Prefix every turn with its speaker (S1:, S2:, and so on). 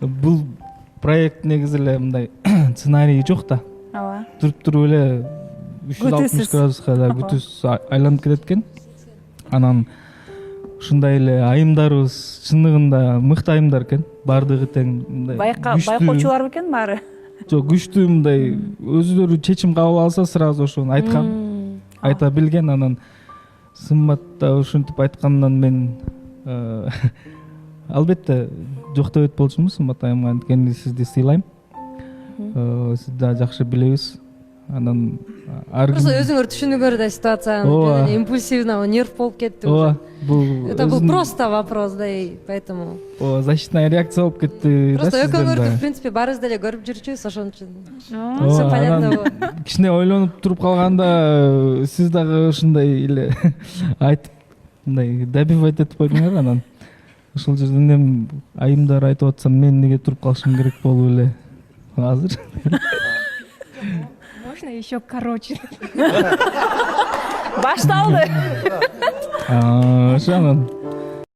S1: бул проект негизи эле мындай сценарий жок да.
S2: Ооба.
S1: Туруп эле 360 градуска да бүтүс айланып кетет экен. Анан ушундай эле айымдарыбыз чындыгында мыкты айымдар экен. Бардыгы тең мындай.
S2: Байкоочулар бекен баары?
S1: Жок, күчтүү мындай өзүлөрү чечим кабыл алса сразу ошону айткан. Айта билген, анан сымматта ушинтип айткандан мен албетте жоктоп өтүп болчумун Сымбат айымга, анткени сизди сыйлайм. Сизди да жакшы билебиз. Анан
S3: Просто өзүңөр түшүнүңөр да ситуацияны, импульсивно, нерв болуп кетти. Это был просто вопрос, да, и поэтому.
S1: Защитная реакция болуп кетти.
S3: Просто экөөңөрдү, в принципе, барыбыз деле көрүп жүрчүбүз, ошон үчүн. Всё понятно.
S1: Кичине ойлонуп туруп калганда сиз дагы ушундай эле айтып, мындай добивать этип койдуңар, анан ошол жерден эми айымдар айтып атсам мен неге туруп калышым керек болуп эле азыр.
S4: Можно еще короче?
S2: Башталды.
S1: Ошонун